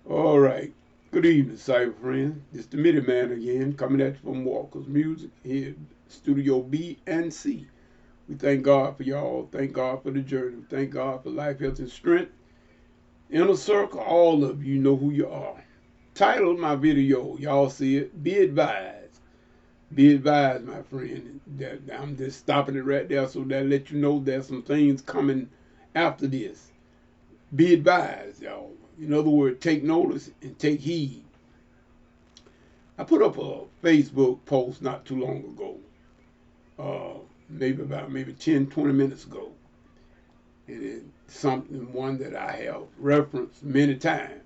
All right. Good evening, cyber friends. It's the Midi Man again, coming at you from Walker's Music here, Studio B and C. We thank God for y'all. Thank God for the journey. Thank God for life, health, and strength. Inner circle, all of you know who you are. Title of my video, y'all see it. Be advised. Be advised, my friend. I'm just stopping it right there so that let you know there's some things coming after this. Be advised, y'all. In other words, take notice and take heed. I put up a Facebook post not too long ago, maybe 10, 20 minutes ago. It is one that I have referenced many times.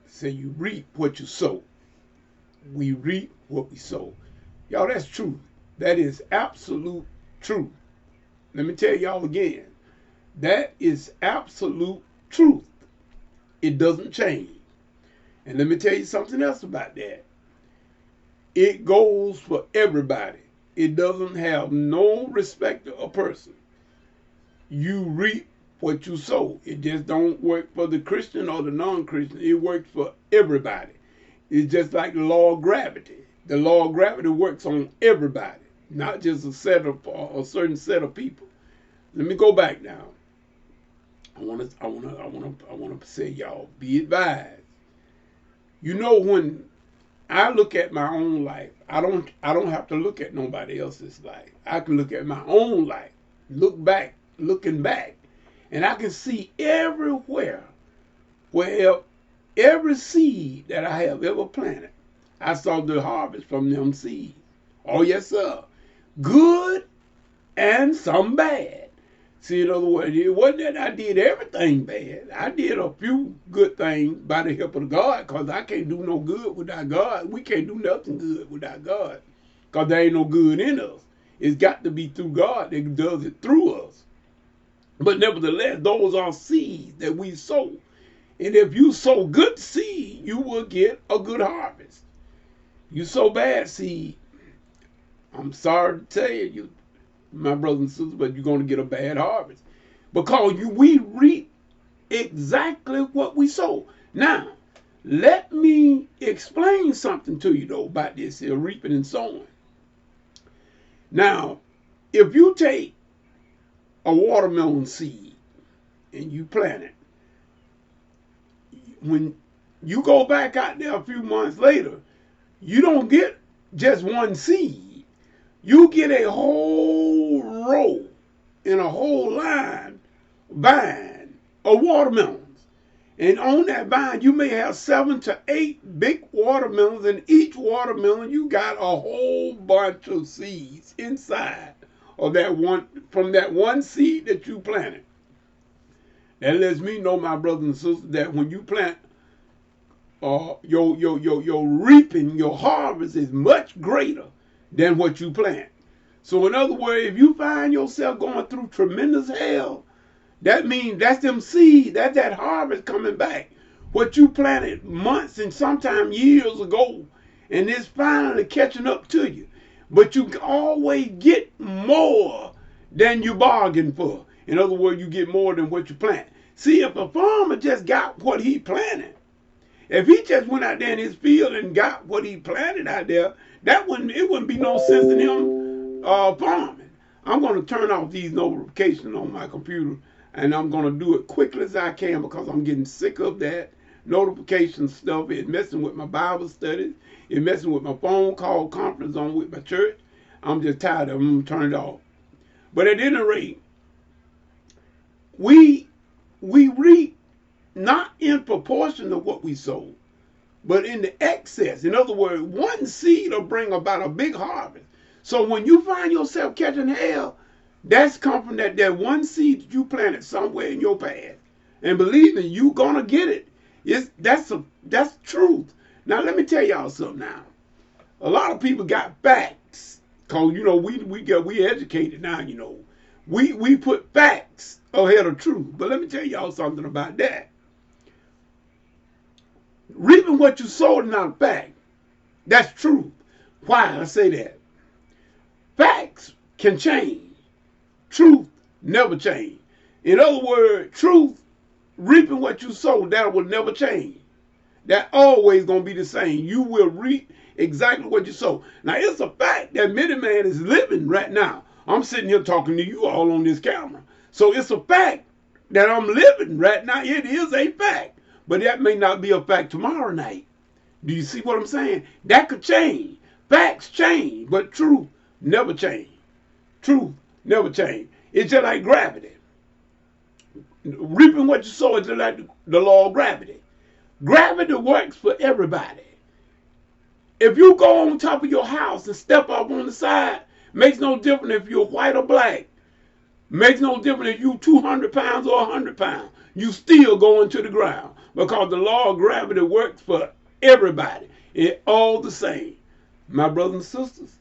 Say you reap what you sow. We reap what we sow. Y'all, that's true. That is absolute truth. Let me tell y'all again. That is absolute truth. It doesn't change. And let me tell you something else about that. It goes for everybody. It doesn't have no respect to a person. You reap what you sow. It just don't work for the Christian or the non-Christian. It works for everybody. It's just like the law of gravity. The law of gravity works on everybody, not just a certain set of people. Let me go back now. I want to say, y'all, be advised. You know, when I look at my own life, I don't have to look at nobody else's life. I can look at my own life, looking back, and I can see everywhere where every seed that I have ever planted, I saw the harvest from them seeds. Oh yes, sir. Good and some bad. See, in other words, it wasn't that I did everything bad. I did a few good things by the help of God, because I can't do no good without God. We can't do nothing good without God, because there ain't no good in us. It's got to be through God that does it through us. But nevertheless, those are seeds that we sow. And if you sow good seed, you will get a good harvest. You sow bad seed, I'm sorry to tell you, my brothers and sisters, but you're going to get a bad harvest, because we reap exactly what we sow. Now, let me explain something to you though about this here reaping and sowing. Now, if you take a watermelon seed and you plant it, when you go back out there a few months later, you don't get just one seed. You get a whole row and a whole vine of watermelons. And on that vine, you may have 7 to 8 big watermelons. And each watermelon, you got a whole bunch of seeds inside of that one, from that one seed that you planted. That lets me know, my brothers and sisters, that when you plant, your reaping, your harvest is much greater than what you plant. So in other words, if you find yourself going through tremendous hell, that means that's them seeds, that's that harvest coming back. What you planted months and sometimes years ago, and it's finally catching up to you. But you always get more than you bargained for. In other words, you get more than what you plant. See, if a farmer just got what he planted, if he just went out there in his field and got what he planted out there, it wouldn't be no sense in him farming. I'm going to turn off these notifications on my computer, and I'm going to do it quickly as I can, because I'm getting sick of that notification stuff. It's messing with my Bible studies. It's messing with my phone call conference on with my church. I'm just tired of them. I'm going to turn it off. But at any rate, we reap not in proportion to what we sow, but in the excess. In other words, one seed will bring about a big harvest. So when you find yourself catching hell, that's come from that one seed that you planted somewhere in your past. And believe me, you're going to get it. That's truth. Now, let me tell y'all something now. A lot of people got facts, because, you know, we educated now, you know. We put facts ahead of truth. But let me tell y'all something about that. Reaping what you sowed is not a fact. That's true. Why I say that? Facts can change. Truth never change. In other words, truth reaping what you sow, that will never change. That always gonna be the same. You will reap exactly what you sow. Now it's a fact that many man is living right now. I'm sitting here talking to you all on this camera. So it's a fact that I'm living right now. It is a fact. But that may not be a fact tomorrow night. Do you see what I'm saying? That could change. Facts change, but truth never change. Truth never change. It's just like gravity. Reaping what you sow is just like the law of gravity. Gravity works for everybody. If you go on top of your house and step up on the side, makes no difference if you're white or black. Makes no difference if you 200 pounds or 100 pounds. You still going to the ground because the law of gravity works for everybody. It's all the same. My brothers and sisters,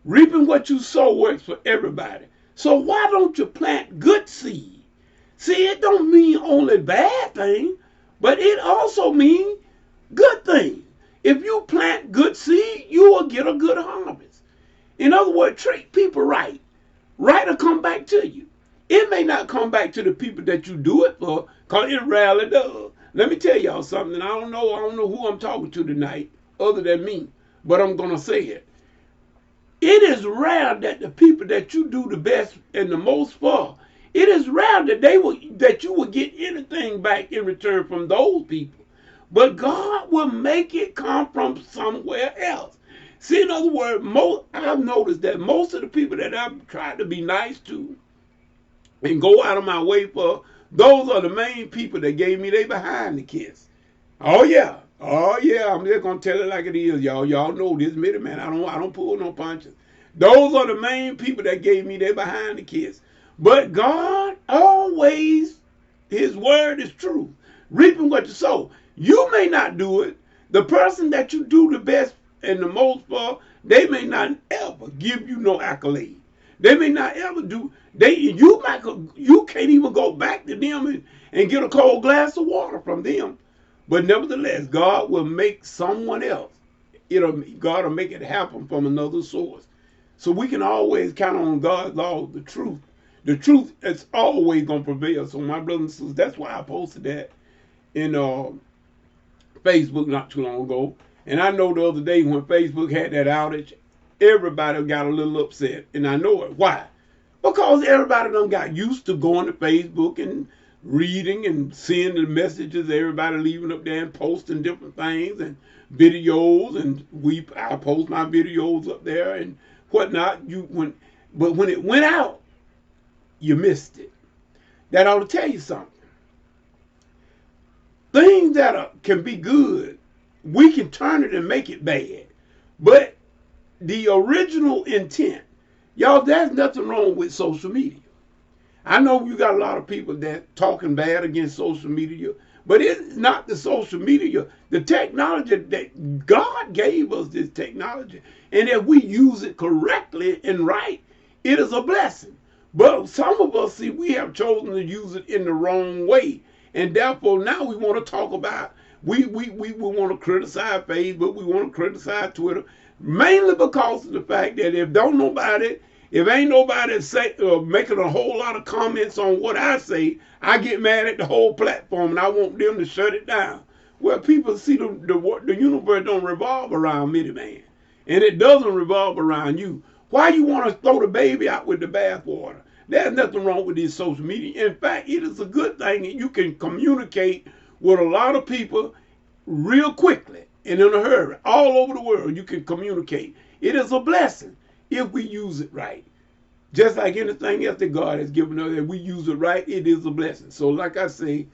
reaping what you sow works for everybody. So why don't you plant good seed? See, it don't mean only bad things, but it also means good things. If you plant good seed, you will get a good harvest. In other words, treat people right. Right will come back to you. It may not come back to the people that you do it for, because it rarely does. Let me tell y'all something. I don't know who I'm talking to tonight other than me, but I'm going to say it. It is rare that the people that you do the best and the most for, it is rare that you will get anything back in return from those people. But God will make it come from somewhere else. See, in other words, I've noticed that most of the people that I've tried to be nice to and go out of my way for, those are the main people that gave me their behind the kiss. Oh yeah. Oh yeah, I'm just gonna tell it like it is, y'all. Y'all know this middleman. I don't pull no punches. Those are the main people that gave me their behind the kiss. But God always, his word is true. Reaping what you sow. You may not do it. The person that you do the best and the most for, they may not ever give you no accolade. They may not ever do. You can't even go back to them and get a cold glass of water from them. But nevertheless, God will make someone else. God will make it happen from another source. So we can always count on God's law, the truth. The truth is always going to prevail. So my brothers and sisters, that's why I posted that in Facebook not too long ago. And I know the other day when Facebook had that outage, everybody got a little upset. And I know it. Why? Because everybody done got used to going to Facebook and reading and seeing the messages everybody leaving up there and posting different things and videos. And I post my videos up there and whatnot. But when it went out, you missed it. That ought to tell you something. Things that can be good, we can turn it and make it bad. But the original intent, y'all, there's nothing wrong with social media. I know you got a lot of people that talking bad against social media, but it's not the social media, the technology that God gave us, this technology. And if we use it correctly and right, it is a blessing. But some of us, see, we have chosen to use it in the wrong way. And therefore, now we want to talk about, we want to criticize Facebook, we want to criticize Twitter, mainly because of the fact that if ain't nobody making a whole lot of comments on what I say, I get mad at the whole platform and I want them to shut it down. Well, people see the universe don't revolve around middleman, and it doesn't revolve around you. Why you want to throw the baby out with the bathwater? There's nothing wrong with this social media. In fact, it is a good thing, and you can communicate with a lot of people real quickly and in a hurry. All over the world, you can communicate. It is a blessing if we use it right. Just like anything else that God has given us, if we use it right, it is a blessing. So like I say,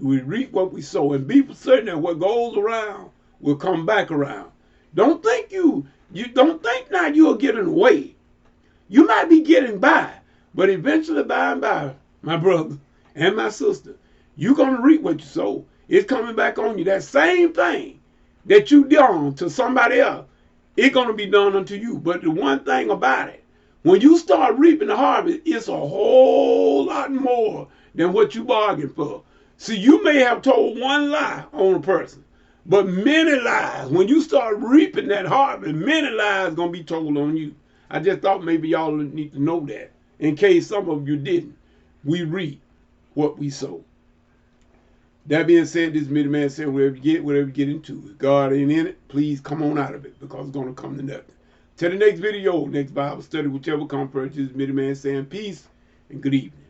we reap what we sow, and be certain that what goes around will come back around. Don't think you don't think now you're getting away. You might be getting by, but eventually by and by, my brother and my sister, you're going to reap what you sow. It's coming back on you. That same thing that you done to somebody else, it's going to be done unto you. But the one thing about it, when you start reaping the harvest, it's a whole lot more than what you bargained for. See, you may have told one lie on a person, but many lies. When you start reaping that harvest, many lies going to be told on you. I just thought maybe y'all need to know that, in case some of you didn't. We reap what we sow. That being said, this Middy Man saying, whatever you get into. If God ain't in it, please come on out of it, because it's going to come to nothing. Till the next video, next Bible study, whichever comes first, this Middy Man saying peace and good evening.